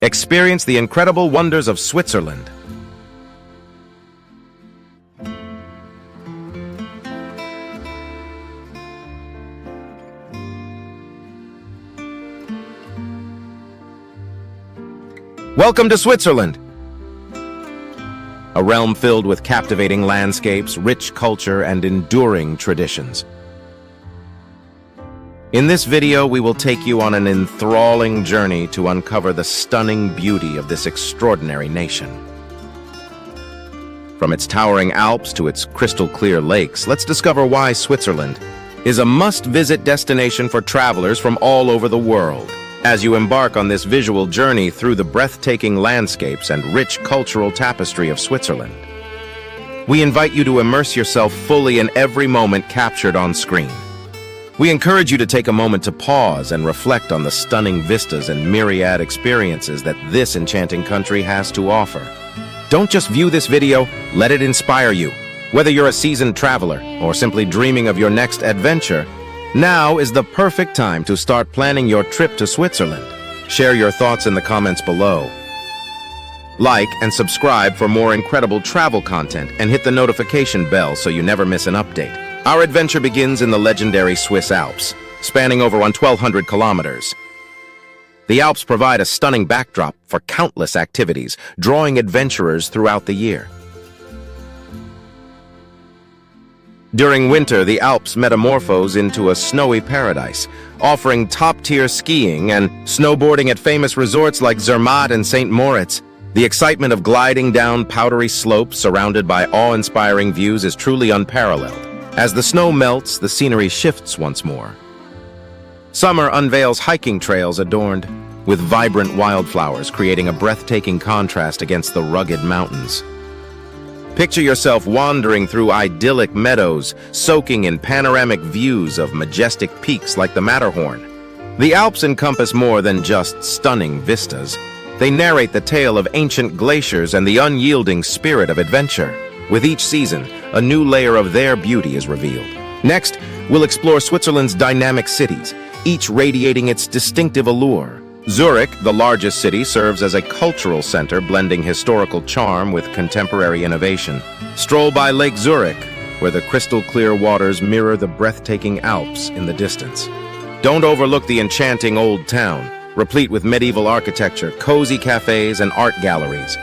Experience the incredible wonders of Switzerland. Welcome to Switzerland, a realm filled with captivating landscapes, rich culture, and enduring traditions. In this video, we will take you on an enthralling journey to uncover the stunning beauty of this extraordinary nation. From its towering Alps to its crystal-clear lakes, let's discover why Switzerland is a must-visit destination for travelers from all over the world. As you embark on this visual journey through the breathtaking landscapes and rich cultural tapestry of Switzerland, we invite you to immerse yourself fully in every moment captured on screen. We encourage you to take a moment to pause and reflect on the stunning vistas and myriad experiences that this enchanting country has to offer. Don't just view this video, let it inspire you. Whether you're a seasoned traveler or simply dreaming of your next adventure, now is the perfect time to start planning your trip to Switzerland. Share your thoughts in the comments below. Like and subscribe for more incredible travel content and hit the notification bell so you never miss an update. Our adventure begins in the legendary Swiss Alps, spanning over 1,200 kilometers. The Alps provide a stunning backdrop for countless activities, drawing adventurers throughout the year. During winter, the Alps metamorphose into a snowy paradise, offering top-tier skiing and snowboarding at famous resorts like Zermatt and St. Moritz. The excitement of gliding down powdery slopes surrounded by awe-inspiring views is truly unparalleled. As the snow melts, the scenery shifts once more. Summer unveils hiking trails adorned with vibrant wildflowers, creating a breathtaking contrast against the rugged mountains. Picture yourself wandering through idyllic meadows, soaking in panoramic views of majestic peaks like the Matterhorn. The Alps encompass more than just stunning vistas. They narrate the tale of ancient glaciers and the unyielding spirit of adventure. With each season, a new layer of their beauty is revealed. Next, we'll explore Switzerland's dynamic cities, each radiating its distinctive allure. Zurich, the largest city, serves as a cultural center blending historical charm with contemporary innovation. Stroll by Lake Zurich, where the crystal-clear waters mirror the breathtaking Alps in the distance. Don't overlook the enchanting old town, replete with medieval architecture, cozy cafes, and art galleries.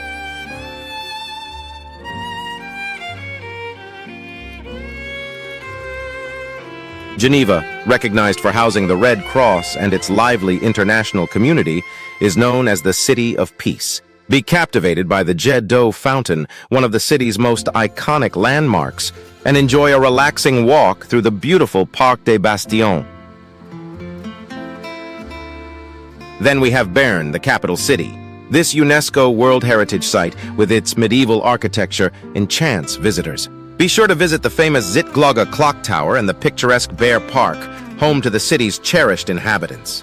Geneva, recognized for housing the Red Cross and its lively international community, is known as the City of Peace. Be captivated by the Jet d'Eau fountain, one of the city's most iconic landmarks, and enjoy a relaxing walk through the beautiful Parc des Bastions. Then we have Bern, the capital city. This UNESCO World Heritage Site, with its medieval architecture, enchants visitors. Be sure to visit the famous Zitglogge clock tower and the picturesque Bear Park, home to the city's cherished inhabitants.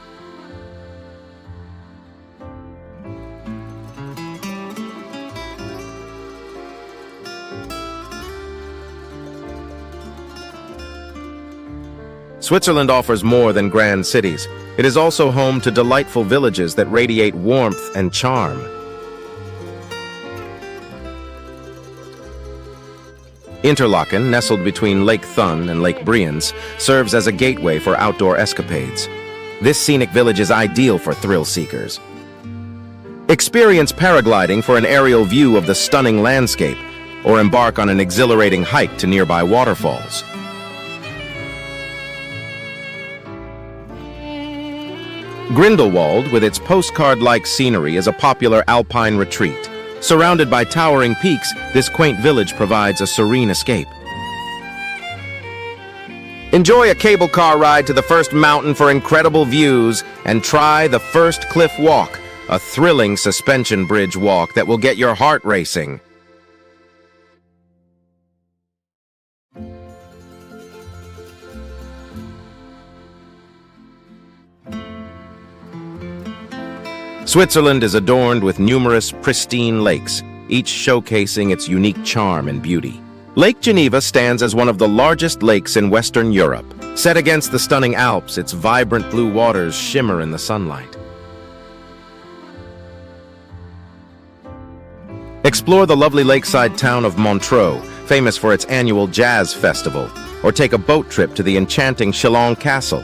Switzerland offers more than grand cities. It is also home to delightful villages that radiate warmth and charm. Interlaken, nestled between Lake Thun and Lake Brienz, serves as a gateway for outdoor escapades. This scenic village is ideal for thrill seekers. Experience paragliding for an aerial view of the stunning landscape, or embark on an exhilarating hike to nearby waterfalls. Grindelwald, with its postcard-like scenery, is a popular alpine retreat. Surrounded by towering peaks, this quaint village provides a serene escape. Enjoy a cable car ride to the first mountain for incredible views, and try the first cliff walk, a thrilling suspension bridge walk that will get your heart racing. Switzerland is adorned with numerous pristine lakes, each showcasing its unique charm and beauty. Lake Geneva stands as one of the largest lakes in Western Europe. Set against the stunning Alps, its vibrant blue waters shimmer in the sunlight. Explore the lovely lakeside town of Montreux, famous for its annual jazz festival, or take a boat trip to the enchanting Chillon Castle.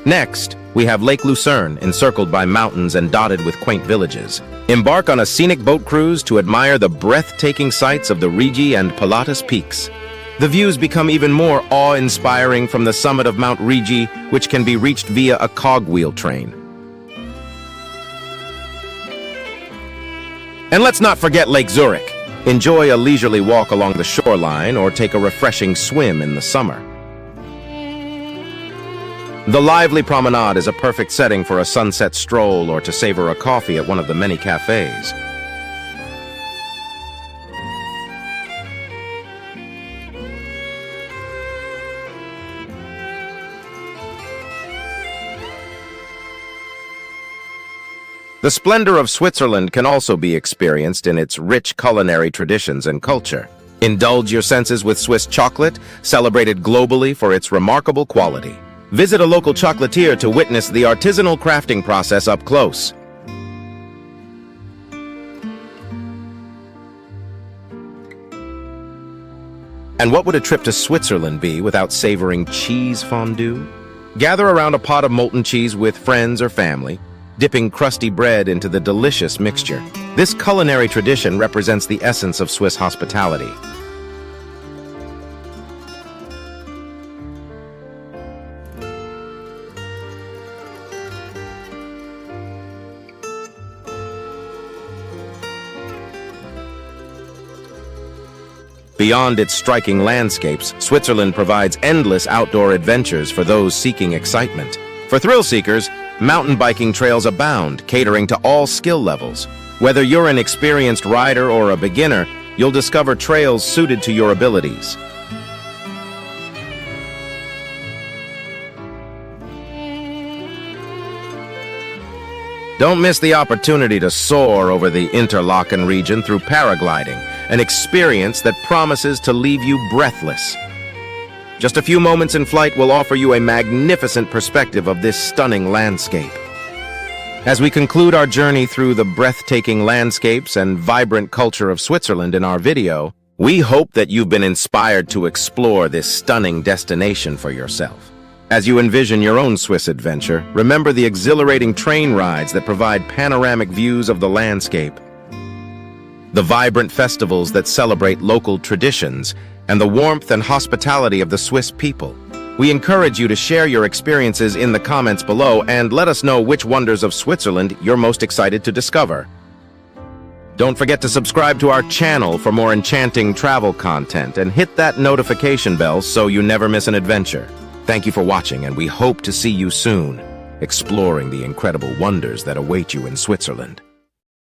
Next, we have Lake Lucerne, encircled by mountains and dotted with quaint villages. Embark on a scenic boat cruise to admire the breathtaking sights of the Rigi and Pilatus peaks. The views become even more awe-inspiring from the summit of Mount Rigi, which can be reached via a cogwheel train. And let's not forget Lake Zurich. Enjoy a leisurely walk along the shoreline or take a refreshing swim in the summer. The lively promenade is a perfect setting for a sunset stroll or to savor a coffee at one of the many cafes. The splendor of Switzerland can also be experienced in its rich culinary traditions and culture. Indulge your senses with Swiss chocolate, celebrated globally for its remarkable quality. Visit a local chocolatier to witness the artisanal crafting process up close. And what would a trip to Switzerland be without savoring cheese fondue? Gather around a pot of molten cheese with friends or family, dipping crusty bread into the delicious mixture. This culinary tradition represents the essence of Swiss hospitality. Beyond its striking landscapes, Switzerland provides endless outdoor adventures for those seeking excitement. For thrill seekers, mountain biking trails abound, catering to all skill levels. Whether you're an experienced rider or a beginner, you'll discover trails suited to your abilities. Don't miss the opportunity to soar over the Interlaken region through paragliding, an experience that promises to leave you breathless. Just a few moments in flight will offer you a magnificent perspective of this stunning landscape. As we conclude our journey through the breathtaking landscapes and vibrant culture of Switzerland in our video, we hope that you've been inspired to explore this stunning destination for yourself. As you envision your own Swiss adventure, remember the exhilarating train rides that provide panoramic views of the landscape, the vibrant festivals that celebrate local traditions, and the warmth and hospitality of the Swiss people. We encourage you to share your experiences in the comments below and let us know which wonders of Switzerland you're most excited to discover. Don't forget to subscribe to our channel for more enchanting travel content and hit that notification bell so you never miss an adventure. Thank you for watching, and we hope to see you soon, exploring the incredible wonders that await you in Switzerland.